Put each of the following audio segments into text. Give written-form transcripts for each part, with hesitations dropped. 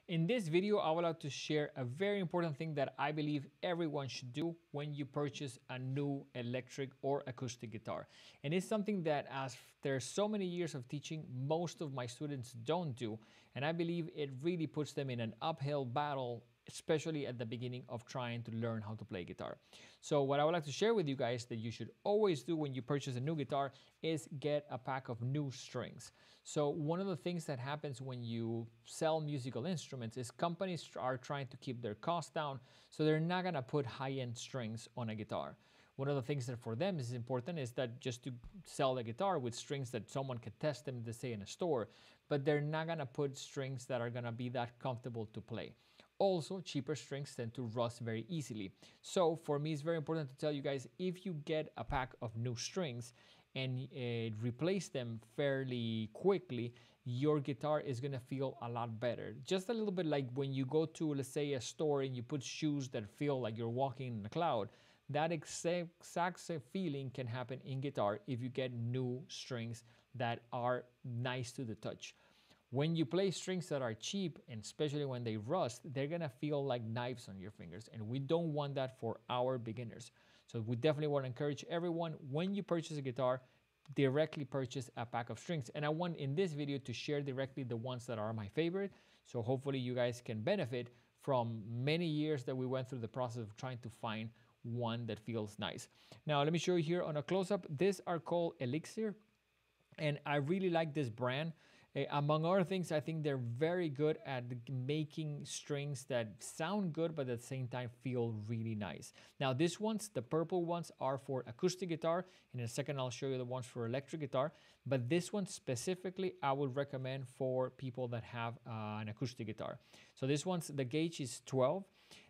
In this video, I would like to share a very important thing that I believe everyone should do when you purchase a new electric or acoustic guitar. And it's something that after so many years of teaching, most of my students don't do. And I believe it really puts them in an uphill battle, especially at the beginning of trying to learn how to play guitar. So what I would like to share with you guys that you should always do when you purchase a new guitar is get a pack of new strings. So one of the things that happens when you sell musical instruments is companies are trying to keep their costs down, so they're not gonna put high-end strings on a guitar. One of the things that for them is important is that just to sell the guitar with strings that someone can test them, to say in a store, but they're not gonna put strings that are gonna be that comfortable to play. Also, cheaper strings tend to rust very easily. So for me, it's very important to tell you guys, if you get a pack of new strings and replace them fairly quickly, your guitar is gonna feel a lot better. Just a little bit like when you go to, let's say, a store and you put shoes that feel like you're walking in a cloud. That exact same feeling can happen in guitar if you get new strings that are nice to the touch. When you play strings that are cheap, and especially when they rust, they're gonna feel like knives on your fingers, and we don't want that for our beginners. So we definitely want to encourage everyone, when you purchase a guitar, directly purchase a pack of strings. And I want in this video to share directly the ones that are my favorite, so hopefully you guys can benefit from many years that we went through the process of trying to find one that feels nice. Now let me show you here on a close-up. These are called Elixir, and I really like this brand. Among other things, I think they're very good at making strings that sound good, but at the same time feel really nice. Now, these ones, the purple ones, are for acoustic guitar. In a second, I'll show you the ones for electric guitar. But this one specifically, I would recommend for people that have an acoustic guitar. So this one's, the gauge is 12.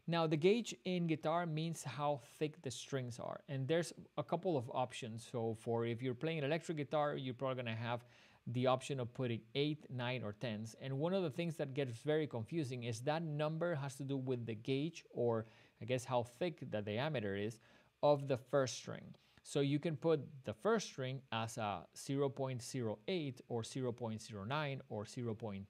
Now, the gauge in guitar means how thick the strings are. And there's a couple of options. So for if you're playing an electric guitar, you're probably going to have the option of putting 8, 9, or 10s. And one of the things that gets very confusing is that number has to do with the gauge, or I guess how thick the diameter is, of the first string. So you can put the first string as a 0.08 or 0.09 or 0.10.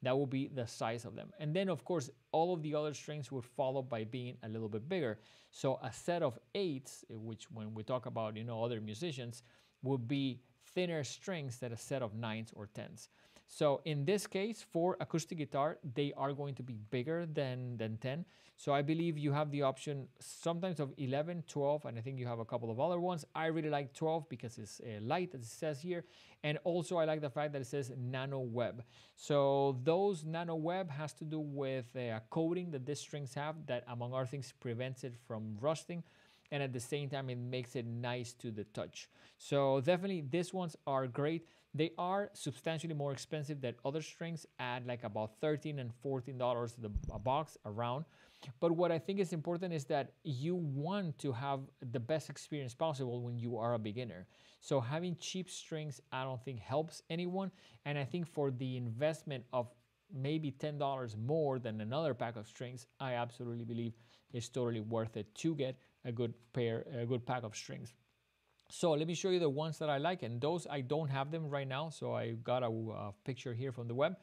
That will be the size of them. And then of course, all of the other strings would follow by being a little bit bigger. So a set of 8s, which when we talk about, other musicians, would be thinner strings than a set of 9s or 10s. So in this case, for acoustic guitar, they are going to be bigger than 10. So I believe you have the option sometimes of 11, 12, and I think you have a couple of other ones. I really like 12 because it's light, as it says here. And also I like the fact that it says nano web. So those nano web has to do with a coating that these strings have that, among other things, prevents it from rusting. And at the same time, it makes it nice to the touch. So definitely these ones are great. They are substantially more expensive than other strings, at like about $13 and $14 a box around. But what I think is important is that you want to have the best experience possible when you are a beginner. So having cheap strings, I don't think helps anyone. And I think for the investment of maybe $10 more than another pack of strings, I absolutely believe it's totally worth it to get a good pack of strings. So let me show you the ones that I like, and those I don't have them right now, so I got a picture here from the web.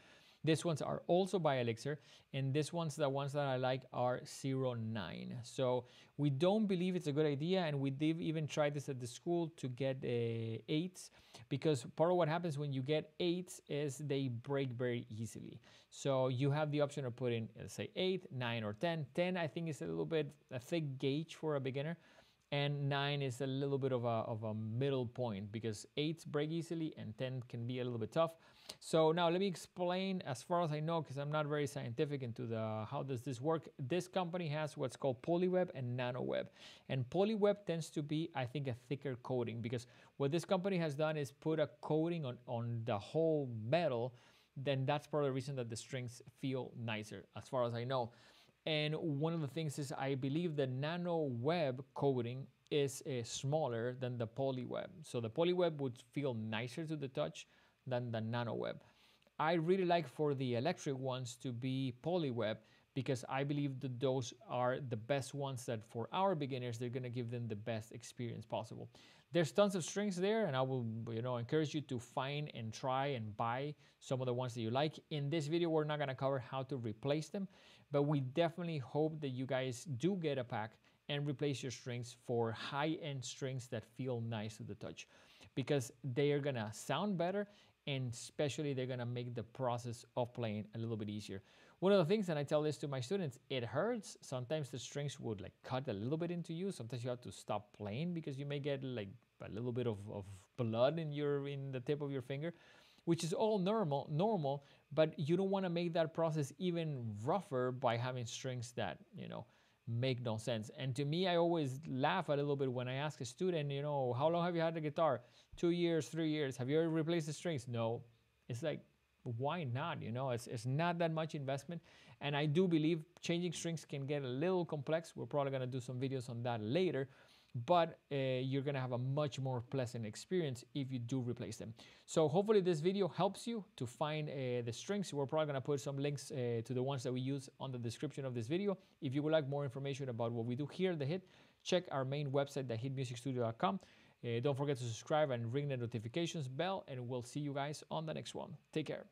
These ones are also by Elixir, and these ones, the ones that I like, are 09. So we don't believe it's a good idea, and we did even try this at the school to get 8s, because part of what happens when you get 8s is they break very easily. So you have the option of putting, let's say, 8, 9, or 10. 10, I think, is a little bit a thick gauge for a beginner, and 9 is a little bit of a middle point, because 8s break easily and 10 can be a little bit tough. So now let me explain as far as I know, because I'm not very scientific into how does this work. This company has what's called polyweb and nanoweb. And polyweb tends to be, I think, a thicker coating, because what this company has done is put a coating on the whole metal. Then that's part of the reason that the strings feel nicer, as far as I know. And one of the things is, I believe the nano web coating is smaller than the polyweb. So the polyweb would feel nicer to the touch than the nano web. I really like for the electric ones to be polyweb, because I believe that those are the best ones that for our beginners, they're going to give them the best experience possible. There's tons of strings there, and I will encourage you to find and try and buy some of the ones that you like. In this video, we're not going to cover how to replace them, but we definitely hope that you guys do get a pack and replace your strings for high-end strings that feel nice to the touch, because they are going to sound better, and especially they're going to make the process of playing a little bit easier. One of the things, and I tell this to my students, it hurts. Sometimes the strings would like cut a little bit into you. Sometimes you have to stop playing because you may get like a little bit of blood in the tip of your finger, which is all normal, but you don't want to make that process even rougher by having strings that, make no sense. And to me, I always laugh a little bit when I ask a student, how long have you had the guitar? 2 years, 3 years. Have you ever replaced the strings? No. It's like, why not? It's not that much investment. And I do believe changing strings can get a little complex. We're probably going to do some videos on that later, but you're going to have a much more pleasant experience if you do replace them. So hopefully this video helps you to find the strings. We're probably going to put some links to the ones that we use on the description of this video. If you would like more information about what we do here at The Hit, check our main website, thehitmusicstudio.com. Don't forget to subscribe and ring the notifications bell, and we'll see you guys on the next one. Take care.